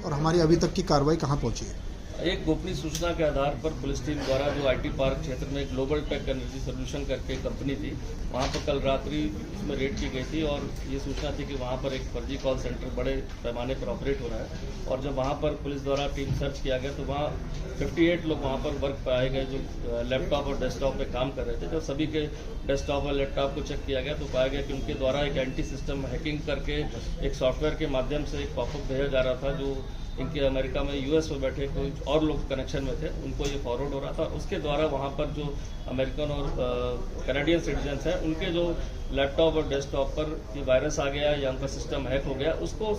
और हमारी अभी तक की कार्रवाई कहाँ पहुँची है? एक गोपनीय सूचना के आधार पर पुलिस टीम द्वारा जो आईटी पार्क क्षेत्र में ग्लोबल टेक एनर्जी सोल्यूशन करके कंपनी थी, वहां पर कल रात्रि इसमें रेड की गई थी और ये सूचना थी कि वहां पर एक फर्जी कॉल सेंटर बड़े पैमाने पर ऑपरेट हो रहा है। और जब वहां पर पुलिस द्वारा टीम सर्च किया गया तो वहां 58 लोग वहां पर वर्क पाए गए जो लैपटॉप और डेस्कटॉप पे काम कर रहे थे। जब सभी के डेस्कटॉप और लैपटॉप को चेक किया गया तो पाया गया कि उनके द्वारा एक एंटी सिस्टम हैकिंग करके एक सॉफ्टवेयर के माध्यम से एक पॉपअप भेजा जा रहा था जो इनके अमेरिका में यूएस में बैठे कोई और लोग कनेक्शन में थे, उनको ये फॉरवर्ड हो रहा था। उसके द्वारा वहाँ पर जो अमेरिकन और कैनेडियन सिटीजन्स हैं उनके जो लैपटॉप और डेस्कटॉप पर ये वायरस आ गया या उनका सिस्टम हैक हो गया, उसको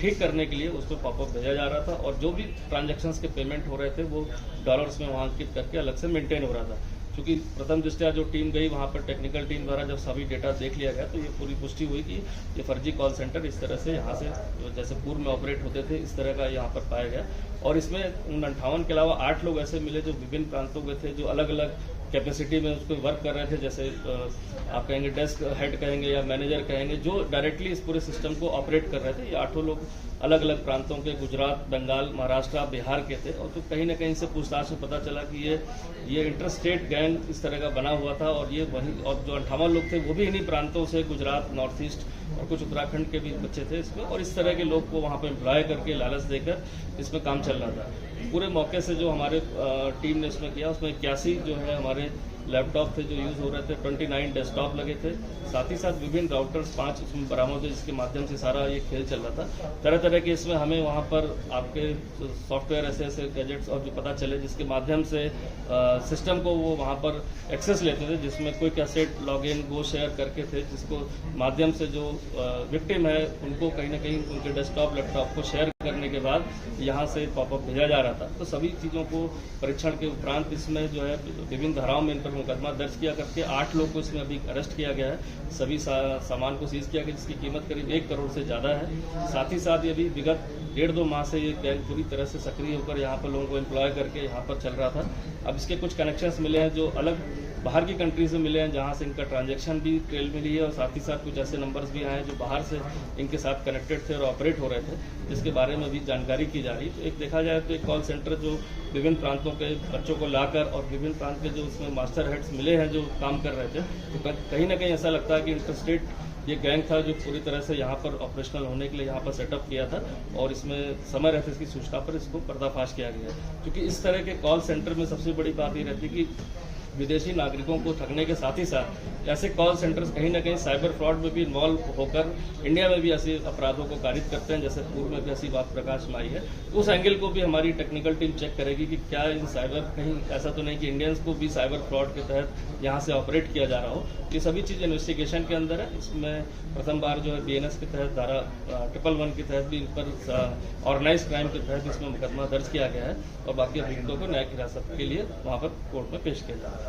ठीक करने के लिए उस पर पॉपअप भेजा जा रहा था और जो भी ट्रांजैक्शंस के पेमेंट हो रहे थे वो डॉलर्स में वहाँ अंकित करके अलग से मेंटेन हो रहा था। क्योंकि प्रथम दृष्टया जो टीम गई वहाँ पर टेक्निकल टीम द्वारा जब सभी डेटा देख लिया गया तो ये पूरी पुष्टि हुई कि ये फर्जी कॉल सेंटर इस तरह से यहाँ से जैसे पूर्व में ऑपरेट होते थे इस तरह का यहाँ पर पाया गया। और इसमें 58 के अलावा 8 लोग ऐसे मिले जो विभिन्न प्रांतों के थे, जो अलग अलग कैपेसिटी में उसको वर्क कर रहे थे। जैसे आप कहेंगे डेस्क हेड कहेंगे या मैनेजर कहेंगे, जो डायरेक्टली इस पूरे सिस्टम को ऑपरेट कर रहे थे। ये 8 लोग अलग अलग प्रांतों के, गुजरात, बंगाल, महाराष्ट्र, बिहार के थे। और तो कहीं ना कहीं से पूछताछ में पता चला कि ये इंटर स्टेट गैंग इस तरह का बना हुआ था और ये वहीं, और जो 58 लोग थे वो भी इन्हीं प्रांतों से, गुजरात, नॉर्थ ईस्ट और कुछ उत्तराखंड के भी बच्चे थे इसमें। और इस तरह के लोग को वहाँ पर एम्प्लॉय करके लालच देकर इसमें काम चल रहा था। पूरे मौके से जो हमारे टीम ने इसमें किया उसमें 81 जो है हमारे लैपटॉप थे जो यूज़ हो रहे थे, 29 डेस्कटॉप लगे थे। साथ ही साथ विभिन्न राउटर्स 5 इसमें बरामद हुए जिसके माध्यम से सारा ये खेल चल रहा था। तरह तरह के इसमें हमें वहाँ पर आपके सॉफ्टवेयर ऐसे गैजेट्स और जो पता चले जिसके माध्यम से सिस्टम को वो वहाँ पर एक्सेस लेते थे, जिसमें कोई कैसेट लॉगिन गो शेयर करके थे, जिसको माध्यम से जो विक्टिम है उनको कहीं ना कहीं उनके डेस्कटॉप लैपटॉप को शेयर करने के बाद यहाँ से पॉपअप भेजा जा रहा था। तो सभी चीज़ों को परीक्षण के उपरांत इसमें जो है विभिन्न धाराओं में इन पर मुकदमा दर्ज किया करके 8 लोग को इसमें अभी अरेस्ट किया गया है। सभी सामान को सीज किया गया जिसकी कीमत करीब 1 करोड़ से ज़्यादा है। साथ ही साथ ये भी विगत 1.5-2 माह से ये गैंग पूरी तरह से सक्रिय होकर यहाँ पर लोगों को एम्प्लॉय करके यहाँ पर चल रहा था। अब इसके कुछ कनेक्शंस मिले हैं जो अलग बाहर की कंट्री से मिले हैं, जहाँ से इनका ट्रांजैक्शन भी ट्रेल मिली है और साथ ही साथ कुछ ऐसे नंबर्स भी आए हैं जो बाहर से इनके साथ कनेक्टेड थे और ऑपरेट हो रहे थे, जिसके बारे में भी जानकारी की जा रही है। तो एक देखा जाए तो एक कॉल सेंटर जो विभिन्न प्रांतों के बच्चों को लाकर और विभिन्न प्रांत के जो उसमें मास्टर हेड्स मिले हैं जो काम कर रहे थे, तो कहीं ना कहीं ऐसा लगता है कि इंटरस्टेट ये गैंग था जो पूरी तरह से यहाँ पर ऑपरेशनल होने के लिए यहाँ पर सेटअप किया था और इसमें समय रहते इसकी सूचना पर इसको पर्दाफाश किया गया। क्योंकि इस तरह के कॉल सेंटर में सबसे बड़ी बात ये रहती है कि विदेशी नागरिकों को ठगने के साथ ही साथ ऐसे कॉल सेंटर्स कहीं ना कहीं साइबर फ्रॉड में भी इन्वॉल्व होकर इंडिया में भी ऐसे अपराधों को कारित करते हैं, जैसे पूर्व में भी ऐसी बात प्रकाश में आई है। तो उस एंगल को भी हमारी टेक्निकल टीम चेक करेगी कि क्या इन साइबर, कहीं ऐसा तो नहीं कि इंडियंस को भी साइबर फ्रॉड के तहत यहाँ से ऑपरेट किया जा रहा हो। ये सभी चीज़ इन्वेस्टिगेशन के अंदर है। इसमें प्रथम बार जो है BNS के तहत धारा 111 के तहत भी इन पर ऑर्गेनाइज क्राइम के तहत इसमें मुकदमा दर्ज किया गया है और बाकी अभियुक्तों को न्यायिक हिरासत के लिए वहाँ पर कोर्ट में पेश किया जा रहा है।